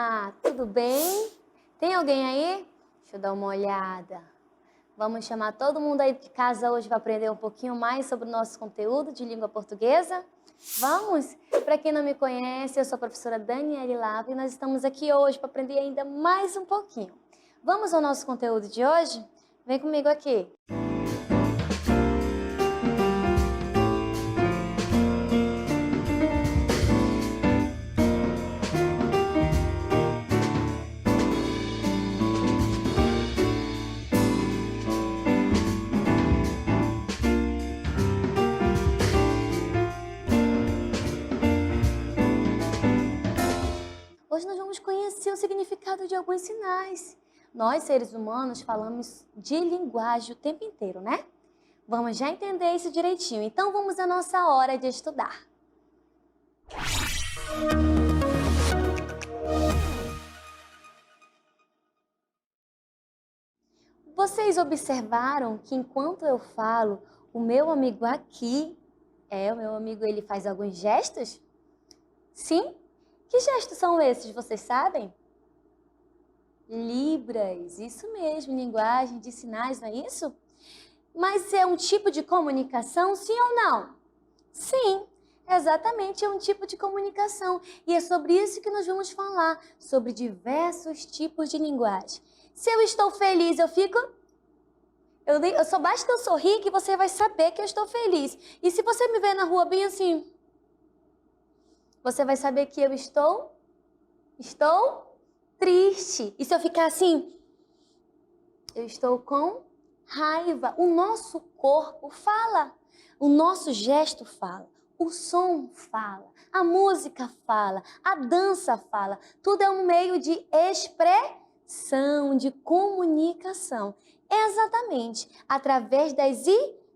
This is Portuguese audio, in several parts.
Olá, tudo bem? Tem alguém aí? Deixa eu dar uma olhada. Vamos chamar todo mundo aí de casa hoje para aprender um pouquinho mais sobre o nosso conteúdo de língua portuguesa? Vamos? Para quem não me conhece, eu sou a professora Daniele Lava e nós estamos aqui hoje para aprender ainda mais um pouquinho. Vamos ao nosso conteúdo de hoje? Vem comigo aqui. Hoje nós vamos conhecer o significado de alguns sinais. Nós, seres humanos, falamos de linguagem o tempo inteiro, né? Vamos já entender isso direitinho. Então vamos à nossa hora de estudar. Vocês observaram que enquanto eu falo, o meu amigo aqui, o meu amigo, ele faz alguns gestos? Sim? Que gestos são esses, vocês sabem? Libras, isso mesmo, linguagem de sinais, não é isso? Mas é um tipo de comunicação, sim ou não? Sim, exatamente, é um tipo de comunicação. E é sobre isso que nós vamos falar, sobre diversos tipos de linguagem. Se eu estou feliz, eu fico... Só basta eu sorrir que você vai saber que eu estou feliz. E se você me ver na rua bem assim, você vai saber que eu estou triste. E se eu ficar assim, eu estou com raiva. O nosso corpo fala, o nosso gesto fala, o som fala, a música fala, a dança fala. Tudo é um meio de expressão, de comunicação. Exatamente, através das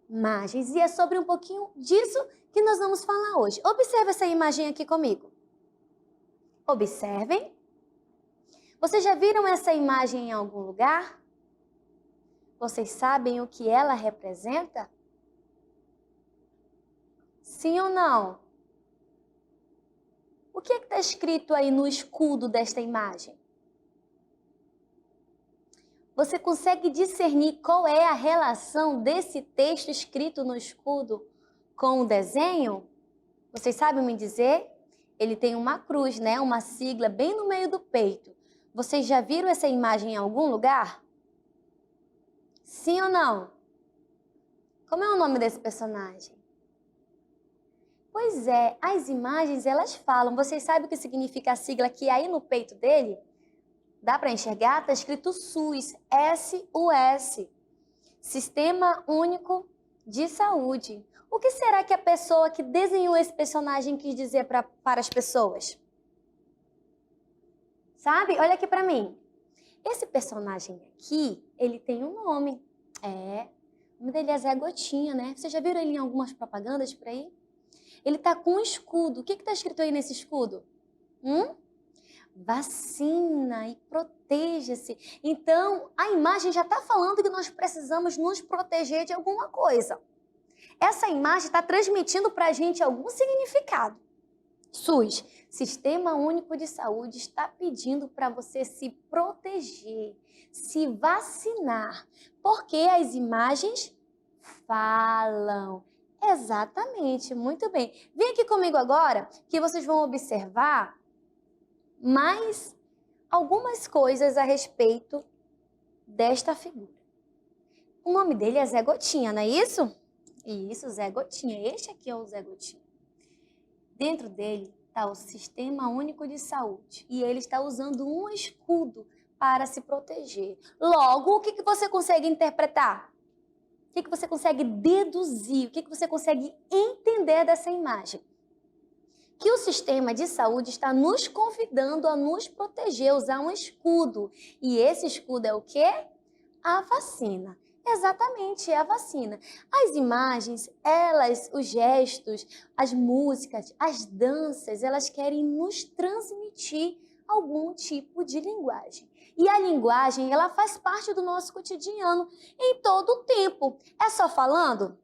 imagens. E é sobre um pouquinho disso que nós vamos falar hoje. Observe essa imagem aqui comigo. Observem. Vocês já viram essa imagem em algum lugar? Vocês sabem o que ela representa? Sim ou não? O que está escrito aí no escudo desta imagem? Você consegue discernir qual é a relação desse texto escrito no escudo com o desenho? Vocês sabem me dizer? Ele tem uma cruz, né? Uma sigla bem no meio do peito. Vocês já viram essa imagem em algum lugar? Sim ou não? Como é o nome desse personagem? Pois é, as imagens elas falam. Vocês sabem o que significa a sigla aqui aí no peito dele? Dá para enxergar? Está escrito SUS, S-U-S. Sistema Único de Saúde. O que será que a pessoa que desenhou esse personagem quis dizer para as pessoas? Sabe? Olha aqui para mim. Esse personagem aqui, ele tem um nome. O nome dele é Zé Gotinha, né? Vocês já viram ele em algumas propagandas por aí? Ele tá com um escudo. O que está escrito aí nesse escudo? Vacina e proteja-se. Então, a imagem já está falando que nós precisamos nos proteger de alguma coisa. Essa imagem está transmitindo para a gente algum significado. SUS, Sistema Único de Saúde, está pedindo para você se proteger, se vacinar, porque as imagens falam. Exatamente, muito bem. Vem aqui comigo agora que vocês vão observar mais algumas coisas a respeito desta figura. O nome dele é Zé Gotinha, não é isso? Isso, Zé Gotinha. Este aqui é o Zé Gotinha. Dentro dele está o Sistema Único de Saúde e ele está usando um escudo para se proteger. Logo, o que você consegue interpretar? O que você consegue deduzir? O que você consegue entender dessa imagem? Que o sistema de saúde está nos convidando a nos proteger, usar um escudo. E esse escudo é o quê? A vacina. Exatamente, é a vacina. As imagens, os gestos, as músicas, as danças, elas querem nos transmitir algum tipo de linguagem. E a linguagem, ela faz parte do nosso cotidiano em todo o tempo. É só falando?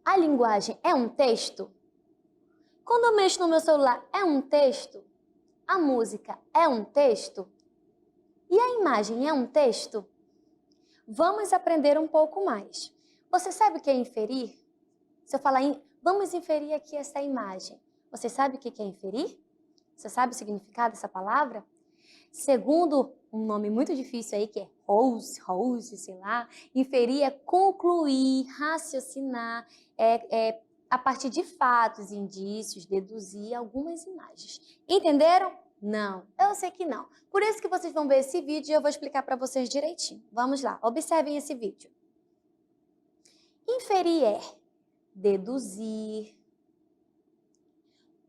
A linguagem é um texto? Quando eu mexo no meu celular, é um texto? A música é um texto? E a imagem é um texto? Vamos aprender um pouco mais. Você sabe o que é inferir? Se eu falar, vamos inferir aqui essa imagem. Você sabe o que é inferir? Você sabe o significado dessa palavra? Segundo um nome muito difícil aí, que é Rose, sei lá, inferir é concluir, raciocinar, a partir de fatos, indícios, deduzir algumas imagens. Entenderam? Não, eu sei que não. Por isso que vocês vão ver esse vídeo e eu vou explicar para vocês direitinho. Vamos lá, observem esse vídeo. Inferir é deduzir,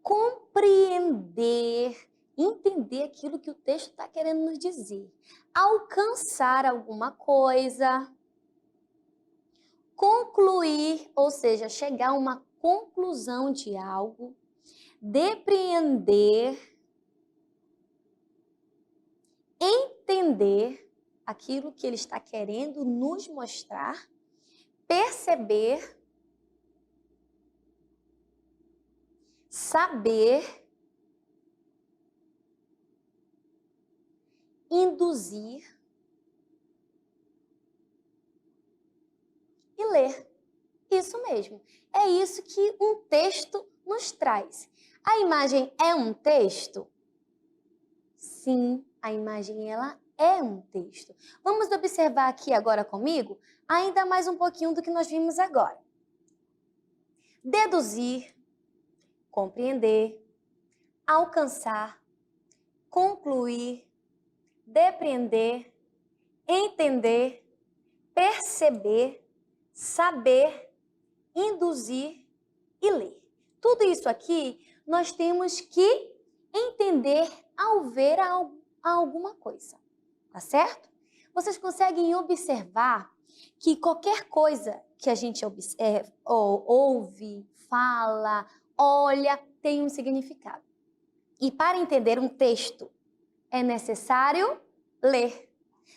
compreender, entender aquilo que o texto está querendo nos dizer, alcançar alguma coisa, concluir, ou seja, chegar a uma conclusão de algo, depreender, entender aquilo que ele está querendo nos mostrar, perceber, saber, induzir e ler. Isso mesmo. É isso que um texto nos traz. A imagem é um texto? Sim, a imagem ela é um texto. Vamos observar aqui agora comigo ainda mais um pouquinho do que nós vimos agora. Deduzir, compreender, alcançar, concluir, depreender, entender, perceber, saber, induzir e ler. Tudo isso aqui nós temos que entender ao ver alguma coisa, tá certo? Vocês conseguem observar que qualquer coisa que a gente ouve, fala, olha, tem um significado. E para entender um texto, é necessário ler.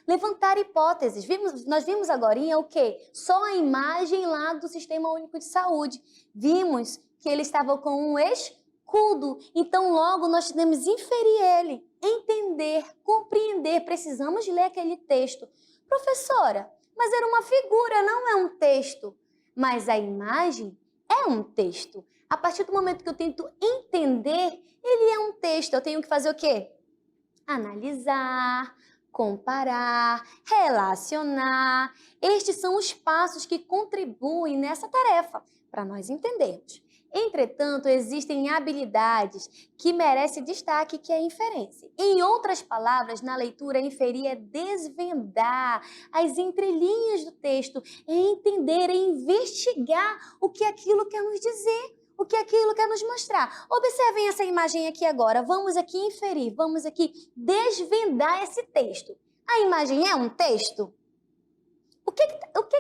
Levantar hipóteses. Nós vimos agorinha o quê? Só a imagem lá do Sistema Único de Saúde. Vimos que ele estava com um escudo. Então, logo, nós devemos inferir ele, entender, compreender. Precisamos ler aquele texto. Professora, mas era uma figura, não é um texto. Mas a imagem é um texto. A partir do momento que eu tento entender, ele é um texto. Eu tenho que fazer o quê? Analisar, comparar, relacionar. Estes são os passos que contribuem nessa tarefa, para nós entendermos. Entretanto, existem habilidades que merecem destaque, que é a inferência. Em outras palavras, na leitura, inferir é desvendar as entrelinhas do texto, é entender, é investigar o que aquilo quer nos dizer, o que aquilo quer nos mostrar. Observem essa imagem aqui agora. Vamos aqui inferir, vamos aqui desvendar esse texto. A imagem é um texto? O que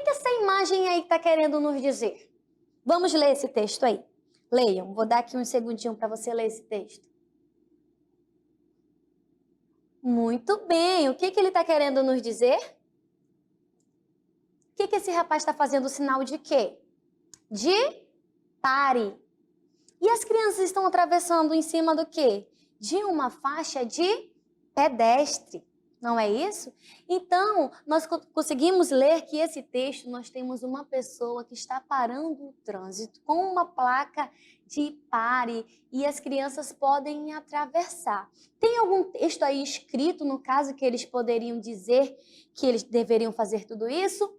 essa imagem aí está querendo nos dizer? Vamos ler esse texto aí. Leiam, vou dar aqui um segundinho para você ler esse texto. Muito bem, o que ele está querendo nos dizer? O que esse rapaz está fazendo sinal de quê? De pare. E as crianças estão atravessando em cima do quê? De uma faixa de pedestre, não é isso? Então, nós conseguimos ler que esse texto, nós temos uma pessoa que está parando o trânsito com uma placa de pare e as crianças podem atravessar. Tem algum texto aí escrito, no caso, que eles poderiam dizer que eles deveriam fazer tudo isso?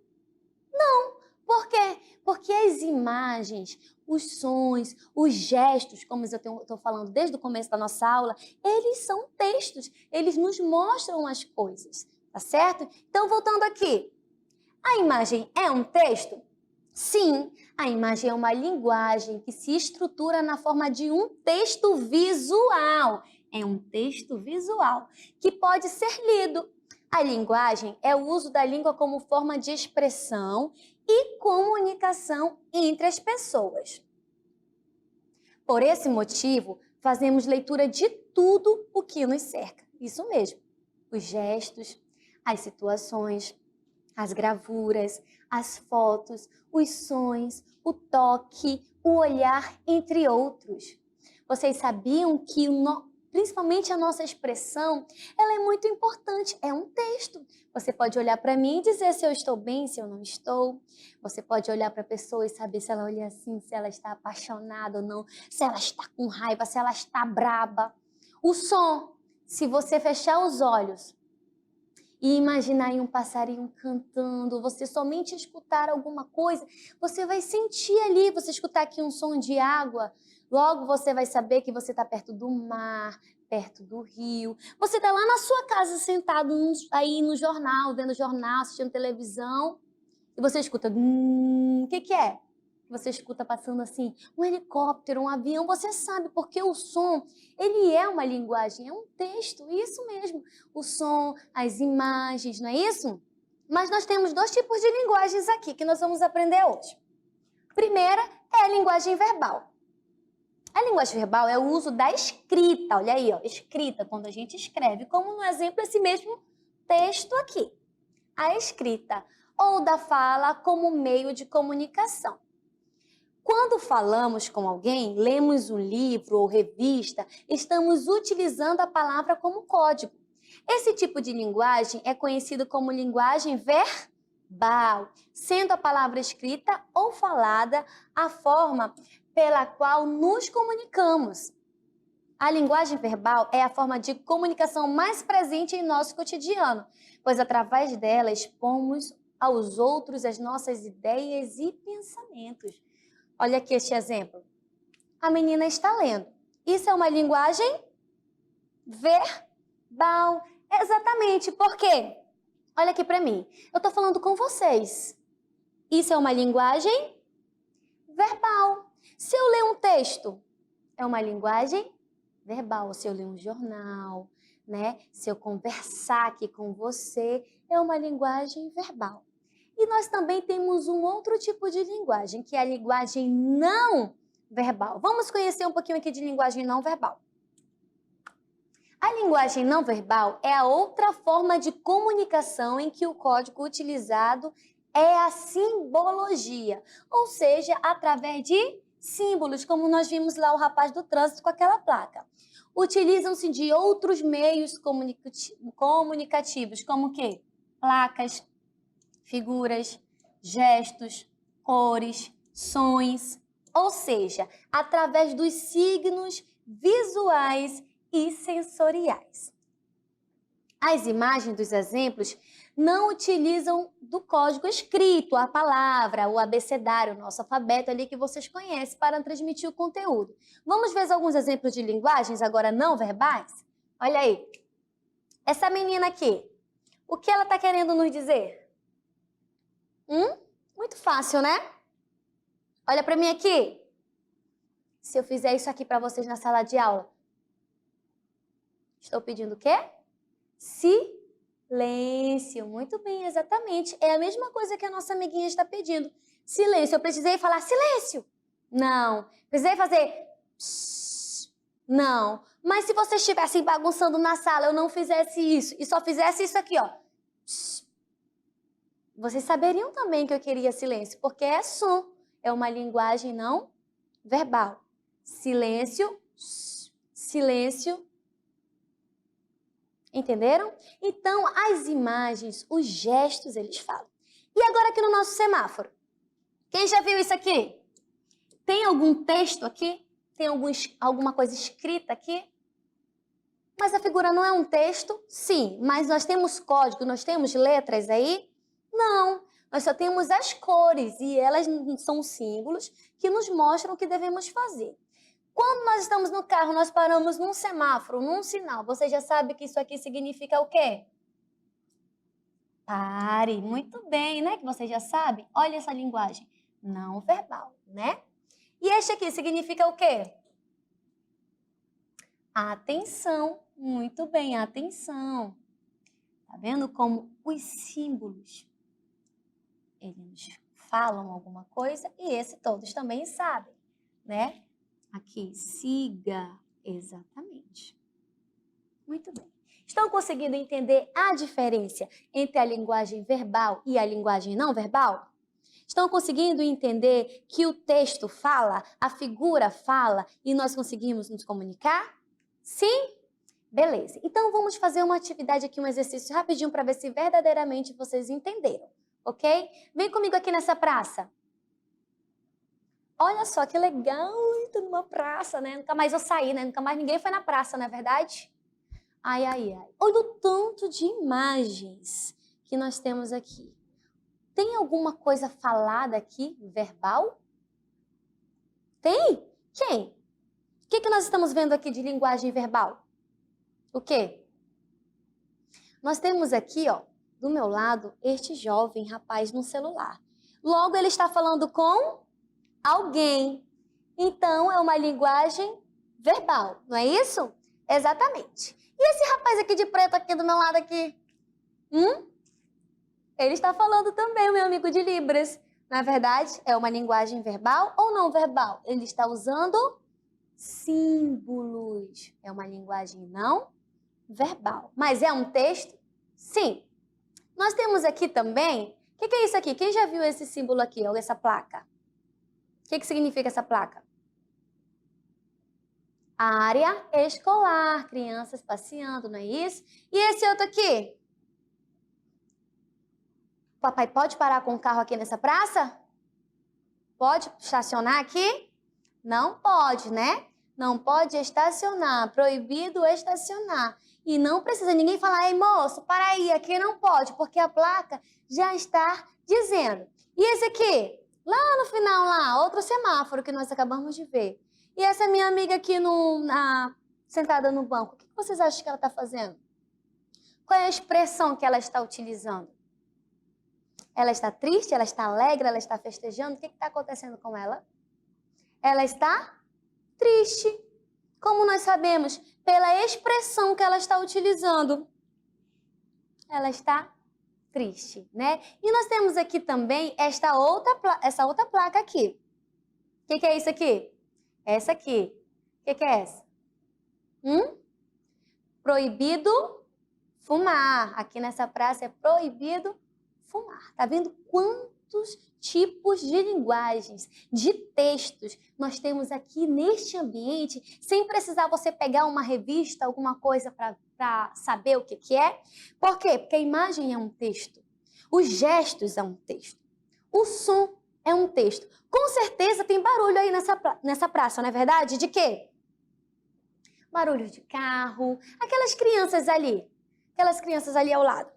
Não. Por quê? Porque as imagens, os sons, os gestos, como eu estou falando desde o começo da nossa aula, eles são textos, eles nos mostram as coisas, tá certo? Então, voltando aqui, a imagem é um texto? Sim, a imagem é uma linguagem que se estrutura na forma de um texto visual. É um texto visual que pode ser lido. A linguagem é o uso da língua como forma de expressão e comunicação entre as pessoas. Por esse motivo, fazemos leitura de tudo o que nos cerca. Isso mesmo, os gestos, as situações, as gravuras, as fotos, os sons, o toque, o olhar, entre outros. Vocês sabiam que principalmente a nossa expressão, ela é muito importante. É um texto. Você pode olhar para mim e dizer se eu estou bem, se eu não estou. Você pode olhar para a pessoa e saber se ela olha assim, se ela está apaixonada ou não, se ela está com raiva, se ela está braba. O som, se você fechar os olhos e imaginar aí um passarinho cantando, você somente escutar alguma coisa, você vai sentir ali, você escutar aqui um som de água, logo você vai saber que você está perto do mar, perto do rio. Você está lá na sua casa sentado aí no jornal, vendo jornal, assistindo televisão, e você escuta, o que é? Você escuta passando assim, um helicóptero, um avião, você sabe, porque o som, ele é uma linguagem, é um texto, isso mesmo. O som, as imagens, não é isso? Mas nós temos dois tipos de linguagens aqui que nós vamos aprender hoje. Primeira é a linguagem verbal. A linguagem verbal é o uso da escrita, olha aí, ó, escrita, quando a gente escreve, como no exemplo esse mesmo texto aqui. A escrita, ou da fala como meio de comunicação. Quando falamos com alguém, lemos um livro ou revista, estamos utilizando a palavra como código. Esse tipo de linguagem é conhecido como linguagem verbal, sendo a palavra escrita ou falada a forma pela qual nos comunicamos. A linguagem verbal é a forma de comunicação mais presente em nosso cotidiano, pois através dela expomos aos outros as nossas ideias e pensamentos. Olha aqui este exemplo. A menina está lendo. Isso é uma linguagem verbal. Exatamente. Por quê? Olha aqui para mim. Eu estou falando com vocês. Isso é uma linguagem verbal. Se eu ler um texto, é uma linguagem verbal. Se eu ler um jornal, né? Se eu conversar aqui com você, é uma linguagem verbal. E nós também temos um outro tipo de linguagem, que é a linguagem não verbal. Vamos conhecer um pouquinho aqui de linguagem não verbal. A linguagem não verbal é a outra forma de comunicação em que o código utilizado é a simbologia, ou seja, através de símbolos, como nós vimos lá o rapaz do trânsito com aquela placa. Utilizam-se de outros meios comunicativos, como o quê? Placas, figuras, gestos, cores, sons, ou seja, através dos signos visuais e sensoriais. As imagens dos exemplos não utilizam do código escrito, a palavra, o abecedário, o nosso alfabeto ali que vocês conhecem para transmitir o conteúdo. Vamos ver alguns exemplos de linguagens agora não verbais? Olha aí. Essa menina aqui, o que ela está querendo nos dizer? Muito fácil, né? Olha para mim aqui. Se eu fizer isso aqui para vocês na sala de aula, estou pedindo o quê? Silêncio. Muito bem, exatamente. É a mesma coisa que a nossa amiguinha está pedindo. Silêncio. Eu precisei falar silêncio? Não. Precisei fazer psss? Não. Mas se vocês estivessem bagunçando na sala, eu não fizesse isso e só fizesse isso aqui, ó. Psss. Vocês saberiam também que eu queria silêncio, porque é som, é uma linguagem não verbal. Silêncio, silêncio. Entenderam? Então, as imagens, os gestos, eles falam. E agora aqui no nosso semáforo. Quem já viu isso aqui? Tem algum texto aqui? Tem alguma coisa escrita aqui? Mas a figura não é um texto? Sim, mas nós temos código, nós temos letras aí? Não, nós só temos as cores e elas são símbolos que nos mostram o que devemos fazer. Quando nós estamos no carro, nós paramos num semáforo, num sinal. Você já sabe que isso aqui significa o quê? Pare, muito bem, né? Que você já sabe. Olha essa linguagem não verbal, né? E este aqui significa o quê? Atenção, muito bem, atenção. Tá vendo como os símbolos eles falam alguma coisa e esse todos também sabem, né? Aqui, siga, exatamente. Muito bem. Estão conseguindo entender a diferença entre a linguagem verbal e a linguagem não verbal? Estão conseguindo entender que o texto fala, a figura fala e nós conseguimos nos comunicar? Sim Beleza. Então, vamos fazer uma atividade aqui, um exercício rapidinho para ver se verdadeiramente vocês entenderam, ok? Vem comigo aqui nessa praça. Olha só que legal, tô numa praça, né? Nunca mais eu saí, né? Nunca mais ninguém foi na praça, não é verdade? Ai, ai, ai. Olha o tanto de imagens que nós temos aqui. Tem alguma coisa falada aqui, verbal? Tem? Quem? O que nós estamos vendo aqui de linguagem verbal? O quê? Nós temos aqui, ó, do meu lado, este jovem rapaz no celular. Logo, ele está falando com alguém. Então, é uma linguagem verbal, não é isso? Exatamente. E esse rapaz aqui de preto aqui do meu lado aqui? Ele está falando também, o meu amigo de Libras. Na verdade, é uma linguagem verbal ou não verbal? Ele está usando símbolos. É uma linguagem não verbal. Mas é um texto? Sim. Nós temos aqui também... O que é isso aqui? Quem já viu esse símbolo aqui, ou essa placa? O que significa essa placa? Área escolar, crianças passeando, não é isso? E esse outro aqui? Papai pode parar com o carro aqui nessa praça? Pode estacionar aqui? Não pode, né? Não pode estacionar, proibido estacionar. E não precisa ninguém falar, ei moço, para aí, aqui não pode, porque a placa já está dizendo. E esse aqui? Lá no final, lá, outro semáforo que nós acabamos de ver. E essa minha amiga aqui sentada no banco, o que vocês acham que ela está fazendo? Qual é a expressão que ela está utilizando? Ela está triste, ela está alegre, ela está festejando. O que está acontecendo com ela? Ela está triste. Como nós sabemos? Pela expressão que ela está utilizando. Ela está triste, né? E nós temos aqui também essa outra placa aqui. O que é isso aqui? Essa aqui. O que é essa? Proibido fumar. Aqui nessa praça é proibido fumar. Tá vendo quantos tipos de linguagens, de textos nós temos aqui neste ambiente, sem precisar você pegar uma revista, alguma coisa para saber o que é? Por quê? Porque a imagem é um texto. Os gestos é um texto. O som é um texto. Com certeza tem barulho aí nessa praça, não é verdade? De quê? Barulho de carro. Aquelas crianças ali ao lado.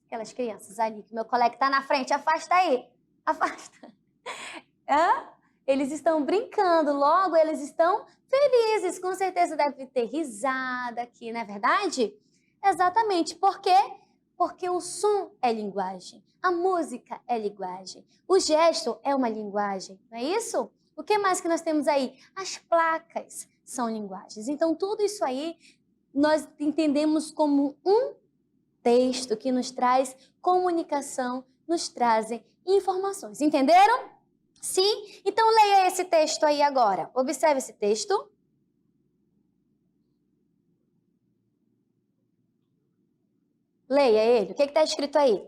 Aquelas crianças ali, que meu colega está na frente, afasta aí. Afasta. Eles estão brincando, logo eles estão felizes. Com certeza deve ter risada aqui, não é verdade? Exatamente. Por quê? Porque o som é linguagem, a música é linguagem, o gesto é uma linguagem, não é isso? O que mais que nós temos aí? As placas são linguagens. Então, tudo isso aí nós entendemos como um texto que nos traz comunicação, nos trazem informações. Entenderam? Sim? Então, leia esse texto aí agora. Observe esse texto. Leia ele. O que está escrito aí?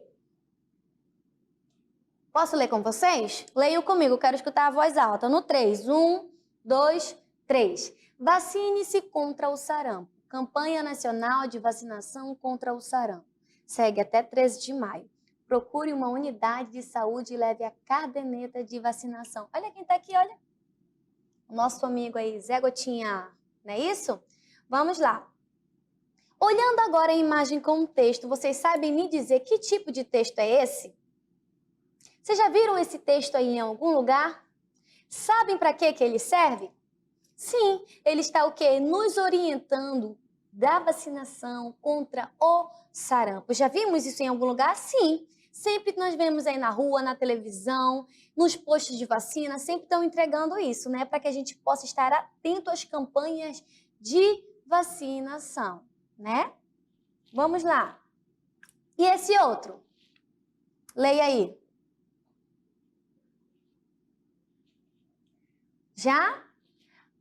Posso ler com vocês? Leiam comigo, quero escutar a voz alta. No 3. 1, 2, 3. Vacine-se contra o sarampo. Campanha Nacional de Vacinação contra o Sarampo. Segue até 13 de maio. Procure uma unidade de saúde e leve a caderneta de vacinação. Olha quem está aqui, olha. O nosso amigo aí, Zé Gotinha. Não é isso? Vamos lá. Olhando agora a imagem com o texto, vocês sabem me dizer que tipo de texto é esse? Vocês já viram esse texto aí em algum lugar? Sabem para que ele serve? Sim, ele está o quê? Nos orientando da vacinação contra o sarampo. Já vimos isso em algum lugar? Sim. Sempre nós vemos aí na rua, na televisão, nos postos de vacina, sempre estão entregando isso, né? Para que a gente possa estar atento às campanhas de vacinação, né? Vamos lá. E esse outro? Leia aí. Já?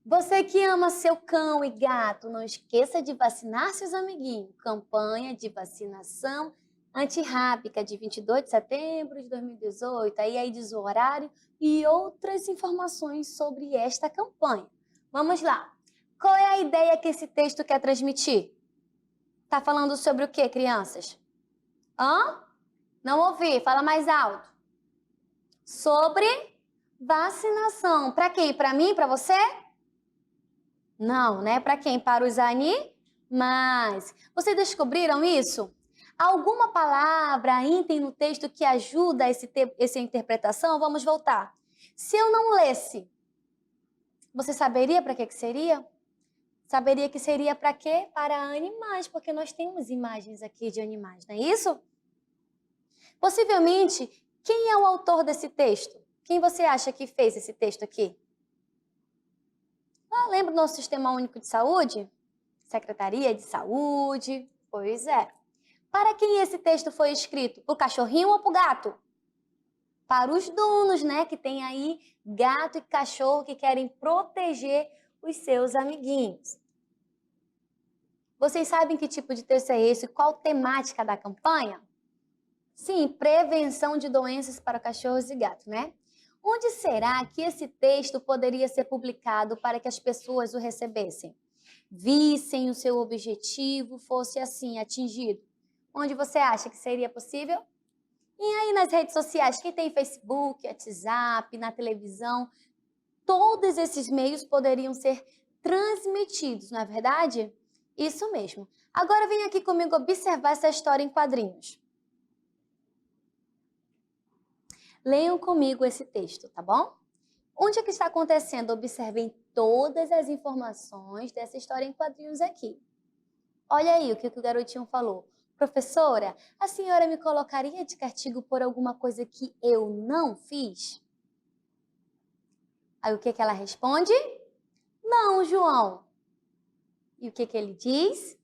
Você que ama seu cão e gato, não esqueça de vacinar seus amiguinhos. Campanha de vacinação antirrábica de 22 de setembro de 2018. Aí diz o horário e outras informações sobre esta campanha. Vamos lá. Qual é a ideia que esse texto quer transmitir? Tá falando sobre o quê, crianças? Hã? Não ouvi, fala mais alto. Sobre vacinação. Para quem? Para mim? Para você? Não, né? Para quem? Para os animais. Vocês descobriram isso? Alguma palavra ainda no texto que ajuda essa interpretação? Vamos voltar. Se eu não lesse, você saberia para que seria? Saberia que seria para quê? Para animais, porque nós temos imagens aqui de animais, não é isso? Possivelmente, quem é o autor desse texto? Quem você acha que fez esse texto aqui? Lembra do nosso Sistema Único de Saúde? Secretaria de Saúde? Pois é. Para quem esse texto foi escrito? Para o cachorrinho ou para o gato? Para os donos, né? Que tem aí gato e cachorro que querem proteger os seus amiguinhos. Vocês sabem que tipo de texto é esse? Qual temática da campanha? Sim, prevenção de doenças para cachorros e gatos, né? Onde será que esse texto poderia ser publicado para que as pessoas o recebessem? Vissem o seu objetivo, fosse assim, atingido. Onde você acha que seria possível? E aí nas redes sociais, quem tem Facebook, WhatsApp, na televisão, todos esses meios poderiam ser transmitidos, não é verdade? Isso mesmo. Agora vem aqui comigo observar essa história em quadrinhos. Leiam comigo esse texto, tá bom? Onde é que está acontecendo? Observem todas as informações dessa história em quadrinhos aqui. Olha aí o que o garotinho falou. Professora, a senhora me colocaria de castigo por alguma coisa que eu não fiz? Aí o que ela responde? Não, João. E o que ele diz?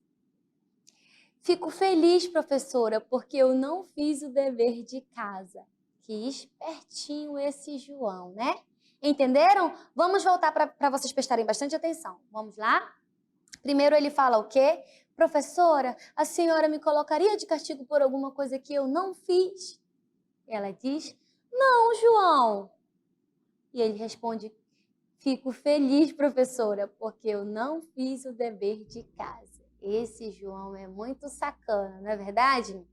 Fico feliz, professora, porque eu não fiz o dever de casa. Que espertinho esse João, né? Entenderam? Vamos voltar para vocês prestarem bastante atenção. Vamos lá? Primeiro ele fala o quê? Professora, a senhora me colocaria de castigo por alguma coisa que eu não fiz? Ela diz, não, João. E ele responde, fico feliz, professora, porque eu não fiz o dever de casa. Esse João é muito sacana, não é verdade?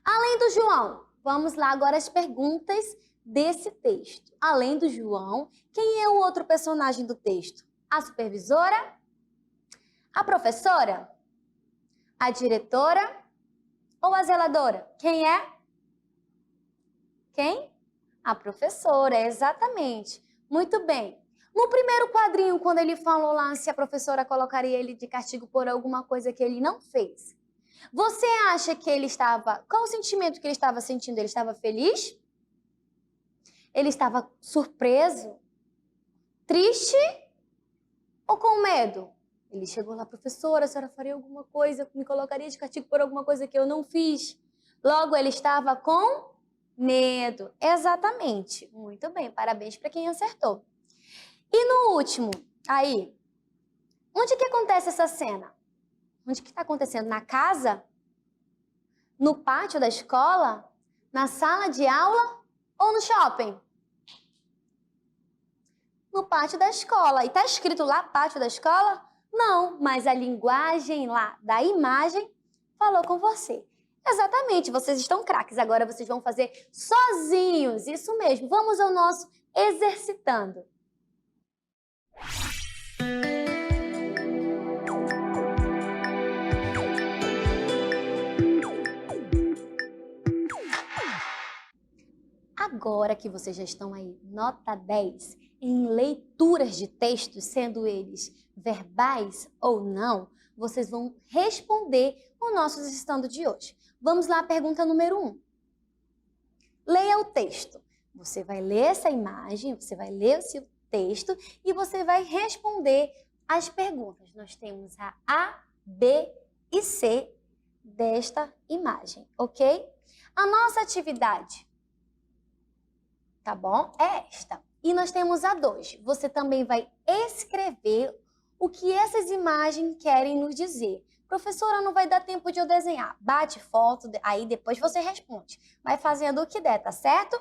Além do João, vamos lá agora as perguntas desse texto. Além do João, quem é o outro personagem do texto? A supervisora? A professora? A diretora? Ou a zeladora? Quem é? Quem? A professora, exatamente. Muito bem. No primeiro quadrinho, quando ele falou lá se a professora colocaria ele de castigo por alguma coisa que ele não fez, você acha que ele estava... Qual o sentimento que ele estava sentindo? Ele estava feliz? Ele estava surpreso? Triste? Ou com medo? Ele chegou lá, professora, a senhora faria alguma coisa, me colocaria de castigo por alguma coisa que eu não fiz? Logo, ele estava com medo. Exatamente. Muito bem, parabéns para quem acertou. E no último, aí, onde que acontece essa cena? Onde que está acontecendo? Na casa? No pátio da escola? Na sala de aula? Ou no shopping? No pátio da escola. E está escrito lá, pátio da escola? Não, mas a linguagem lá da imagem falou com você. Exatamente, vocês estão craques. Agora vocês vão fazer sozinhos. Isso mesmo. Vamos ao nosso exercitando. Agora que vocês já estão aí, nota 10, em leituras de textos, sendo eles verbais ou não, vocês vão responder o nosso exercitando de hoje. Vamos lá, pergunta número 1. Leia o texto. Você vai ler essa imagem, você vai ler o seu texto e você vai responder as perguntas. Nós temos A, B e C desta imagem, ok? A nossa atividade, tá bom? É esta. E nós temos a 2. Você também vai escrever o que essas imagens querem nos dizer. Professora, não vai dar tempo de eu desenhar. Bate foto, aí depois você responde. Vai fazendo o que der, tá certo?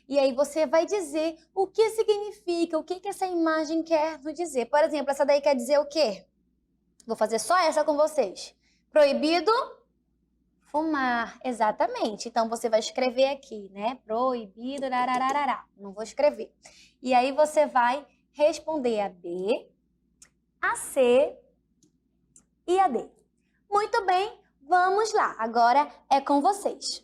E aí você vai dizer o que significa, o que essa imagem quer nos dizer. Por exemplo, essa daí quer dizer o quê? Vou fazer só essa com vocês. Proibido fumar, exatamente. Então, você vai escrever aqui, né? Proibido, rarararará. Não vou escrever. E aí, você vai responder a B, a C e a D. Muito bem, vamos lá. Agora é com vocês.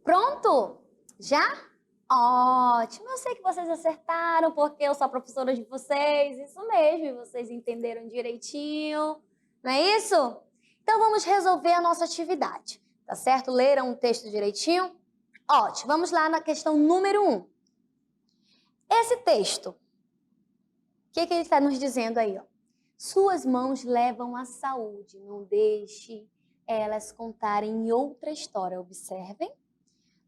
Pronto? Já? Ótimo, eu sei que vocês acertaram, porque eu sou a professora de vocês, isso mesmo, e vocês entenderam direitinho, não é isso? Então vamos resolver a nossa atividade, tá certo? Leram o texto direitinho? Ótimo, vamos lá na questão número 1. Esse texto, o que ele está nos dizendo aí, ó? Suas mãos levam à saúde, não deixe elas contarem outra história, observem.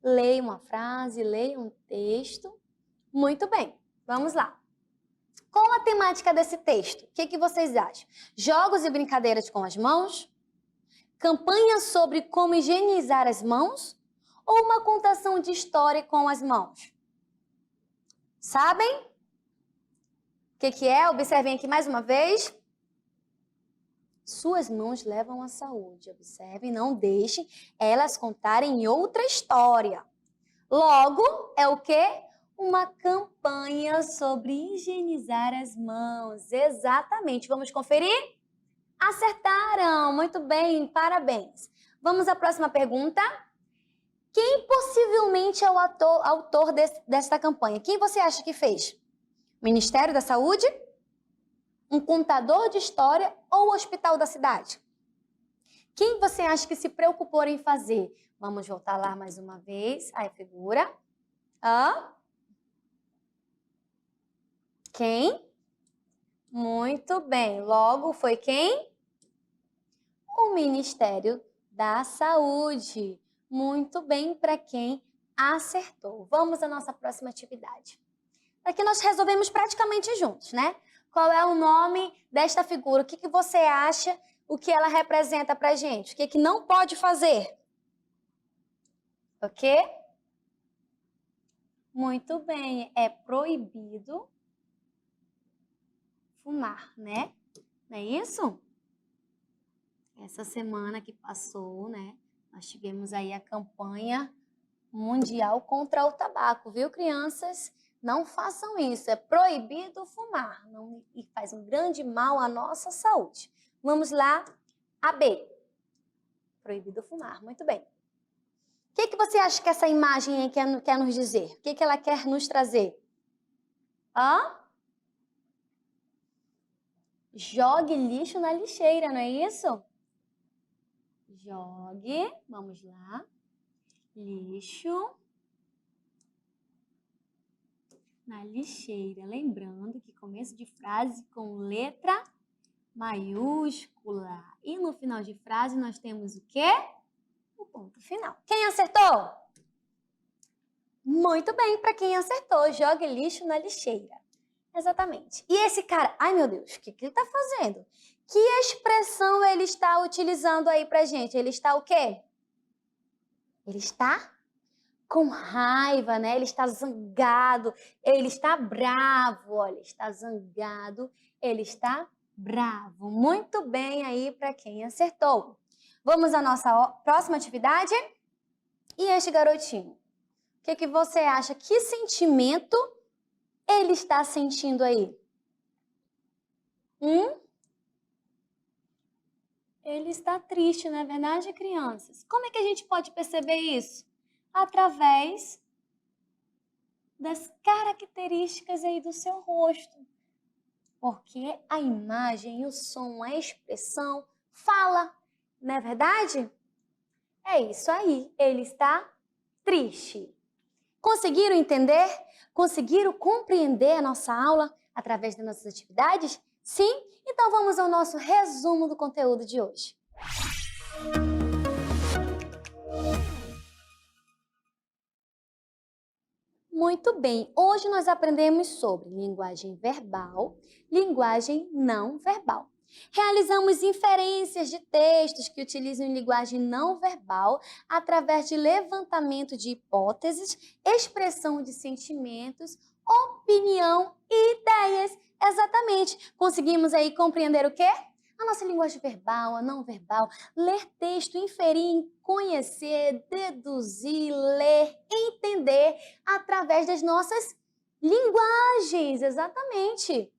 Leia uma frase, leia um texto. Muito bem, vamos lá. Qual a temática desse texto? O que vocês acham? Jogos e brincadeiras com as mãos? Campanha sobre como higienizar as mãos? Ou uma contação de história com as mãos? Sabem? O que é? Observem aqui mais uma vez. Suas mãos levam à saúde. Observem, não deixem elas contarem outra história. Logo, é o quê? Uma campanha sobre higienizar as mãos. Exatamente. Vamos conferir? Acertaram! Muito bem, parabéns. Vamos à próxima pergunta. Quem possivelmente é o autor desta campanha? Quem você acha que fez? Ministério da Saúde? Um contador de história ou o Hospital da Cidade? Quem você acha que se preocupou em fazer? Vamos voltar lá mais uma vez. Aí, figura. Quem? Muito bem. Logo, foi quem? O Ministério da Saúde. Muito bem para quem acertou. Vamos à nossa próxima atividade. Aqui nós resolvemos praticamente juntos, né? Qual é o nome desta figura? O que você acha? O que ela representa pra gente? O que não pode fazer? Ok? Muito bem. É proibido fumar, né? Não é isso? Essa semana que passou, né? Nós tivemos aí a campanha mundial contra o tabaco, viu, crianças? Não façam isso, é proibido fumar e faz um grande mal à nossa saúde. Vamos lá, a B. Proibido fumar, muito bem. O que você acha que essa imagem aí quer nos dizer? O que ela quer nos trazer? Jogue lixo na lixeira, não é isso? Jogue, vamos lá, lixo na lixeira. Lembrando que começo de frase com letra maiúscula. E no final de frase nós temos o quê? O ponto final. Quem acertou? Muito bem, para quem acertou, jogue lixo na lixeira. Exatamente. E esse cara, ai meu Deus, o que ele está fazendo? Que expressão ele está utilizando aí pra gente? Ele está o quê? Ele está com raiva, né? Ele está zangado, ele está bravo, olha, está zangado, ele está bravo. Muito bem aí para quem acertou. Vamos à nossa próxima atividade? E este garotinho? O que você acha? Que sentimento ele está sentindo aí? Ele está triste, não é verdade, crianças? Como é que a gente pode perceber isso? Através das características aí do seu rosto. Porque a imagem, o som, a expressão fala, não é verdade? É isso aí, ele está triste. Conseguiram entender? Conseguiram compreender a nossa aula através das nossas atividades? Sim? Então vamos ao nosso resumo do conteúdo de hoje. Muito bem, hoje nós aprendemos sobre linguagem verbal, linguagem não verbal. Realizamos inferências de textos que utilizam linguagem não verbal através de levantamento de hipóteses, expressão de sentimentos, opinião e ideias. Exatamente. Conseguimos aí compreender o quê? A nossa linguagem verbal, a não verbal, ler texto, inferir, conhecer, deduzir, ler, entender através das nossas linguagens. Exatamente.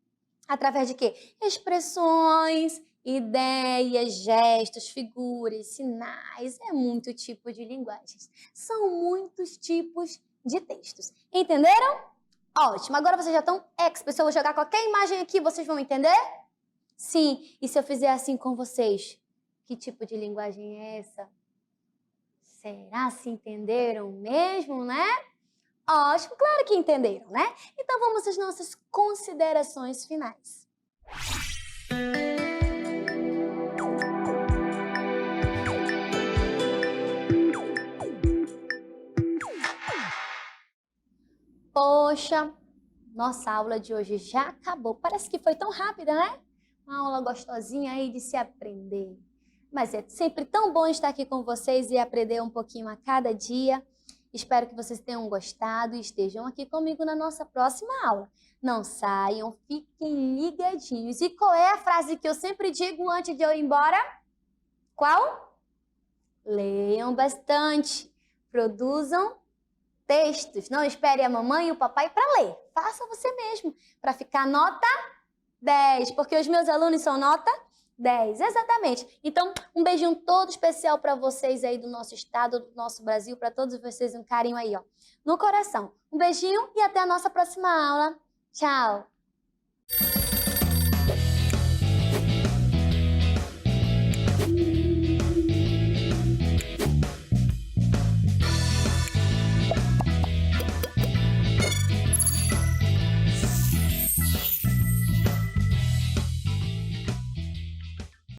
Através de quê? Expressões, ideias, gestos, figuras, sinais. É muito tipo de linguagens. São muitos tipos de textos. Entenderam? Ótimo. Agora vocês já estão experts. Se eu vou jogar qualquer imagem aqui, vocês vão entender? Sim. E se eu fizer assim com vocês? Que tipo de linguagem é essa? Será se entenderam mesmo, né? Ótimo, claro que entenderam, né? Então vamos às nossas considerações finais. Poxa, nossa aula de hoje já acabou. Parece que foi tão rápida, né? Uma aula gostosinha aí de se aprender. Mas é sempre tão bom estar aqui com vocês e aprender um pouquinho a cada dia. Espero que vocês tenham gostado e estejam aqui comigo na nossa próxima aula. Não saiam, fiquem ligadinhos. E qual é a frase que eu sempre digo antes de eu ir embora? Qual? Leiam bastante, produzam textos. Não espere a mamãe e o papai para ler. Faça você mesmo, para ficar nota 10, porque os meus alunos são nota 10, exatamente. Então, um beijinho todo especial para vocês aí do nosso estado, do nosso Brasil, para todos vocês, um carinho aí, ó, no coração. Um beijinho e até a nossa próxima aula. Tchau!